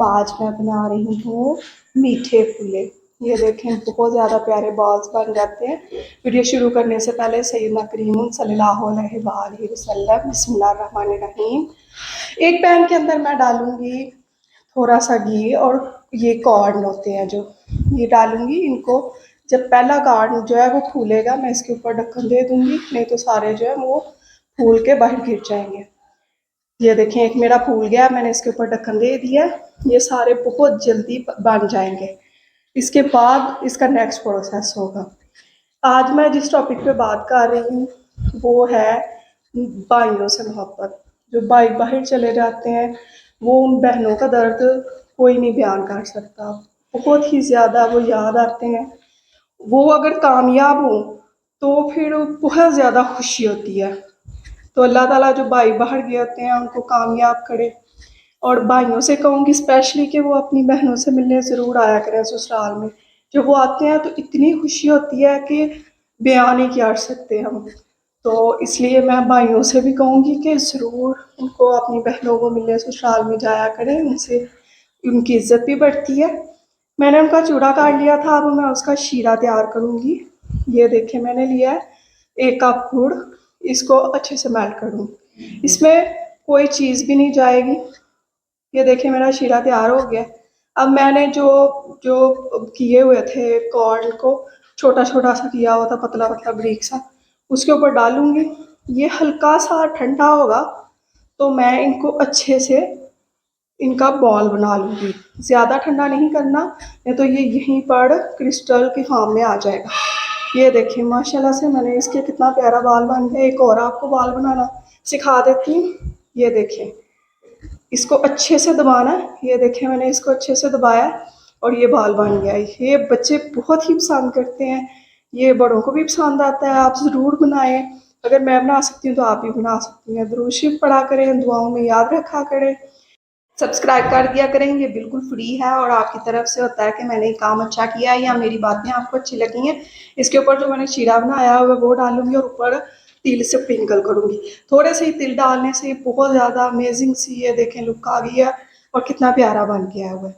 आज मैं बना रही हूँ मीठे फुले। ये देखें बहुत ज़्यादा प्यारे बॉल्स बन जाते हैं। वीडियो शुरू करने से पहले सैयदना करीम सल्लल्लाहु अलैहि वसल्लम बिस्मिल्लाहिर्रहमानिर्रहीम। एक पैन के अंदर मैं डालूंगी थोड़ा सा घी और ये कॉर्न होते हैं जो ये डालूंगी। इनको जब पहला कॉर्न जो है वो फूलेगा मैं इसके ऊपर ढक्कन दे दूंगी, नहीं तो सारे जो है वो फूल के बाहर गिर जाएंगे। ये देखें एक मेरा फूल गया, मैंने इसके ऊपर ढक्कन दे दिया। ये सारे बहुत जल्दी बन जाएंगे। इसके बाद इसका नेक्स्ट प्रोसेस होगा। आज मैं जिस टॉपिक पे बात कर रही हूँ वो है भाइयों से मोहब्बत। जो भाई बाहर चले जाते हैं वो उन बहनों का दर्द कोई नहीं बयान कर सकता। बहुत ही ज़्यादा वो याद आते हैं। वो अगर कामयाब हों तो फिर बहुत ज़्यादा खुशी होती है। तो अल्लाह ताला जो भाई बाहर गए होते हैं उनको कामयाब करे। और भाइयों से कहूँगी स्पेशली कि वो अपनी बहनों से मिलने ज़रूर आया करें ससुराल में। जब वो आते हैं तो इतनी खुशी होती है कि बयान नहीं कर सकते हम। तो इसलिए मैं भाइयों से भी कहूँगी कि ज़रूर उनको अपनी बहनों को मिलने ससुराल में जाया करें, उनसे उनकी इज्जत भी बढ़ती है। मैंने उनका चूड़ा काट लिया था, अब मैं उसका शीरा तैयार करूँगी। ये देखिए मैंने लिया है 1 कप गुड़। इसको अच्छे से मेल्ट करूँगी, इसमें कोई चीज़ भी नहीं जाएगी। ये देखिए मेरा शीरा तैयार हो गया। अब मैंने जो जो किए हुए थे कॉर्न को छोटा छोटा सा किया हुआ था, पतला पतला बारीक सा, उसके ऊपर डालूंगी। ये हल्का सा ठंडा होगा तो मैं इनको अच्छे से इनका बॉल बना लूँगी। ज़्यादा ठंडा नहीं करना, नहीं तो ये यहीं पर क्रिस्टल की फॉर्म में आ जाएगा। ये देखिए माशाल्लाह से मैंने इसके कितना प्यारा बाल बन गया। एक और आपको बाल बनाना सिखा देती हूँ। ये देखिए इसको अच्छे से दबाना। ये देखिए मैंने इसको अच्छे से दबाया और ये बाल बन गया। ये बच्चे बहुत ही पसंद करते हैं, ये बड़ों को भी पसंद आता है। आप ज़रूर बनाएं। अगर मैं बना सकती हूँ तो आप भी बना सकती हैं। दुरूद शरीफ पढ़ा करें, दुआओं में याद रखा करें, सब्सक्राइब कर दिया करें। ये बिल्कुल फ्री है और आपकी तरफ से होता है कि मैंने ये काम अच्छा किया है या मेरी बातें आपको अच्छी लगी हैं। इसके ऊपर जो मैंने शीरा बनाया हुआ है वो डालूंगी और ऊपर तिल से स्प्रिंकल करूंगी। थोड़े से ही तिल डालने से बहुत ज़्यादा अमेजिंग सी ये देखें लुक आ गई है और कितना प्यारा बन गया हुआ है।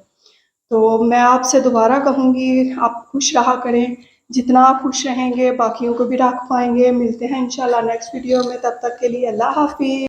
तो मैं आपसे दोबारा कहूँगी आप खुश रहा करें। जितना आप खुश रहेंगे बाकियों को भी रख पाएंगे। मिलते हैं इंशाल्लाह नेक्स्ट वीडियो में, तब तक के लिए अल्लाह हाफिज़।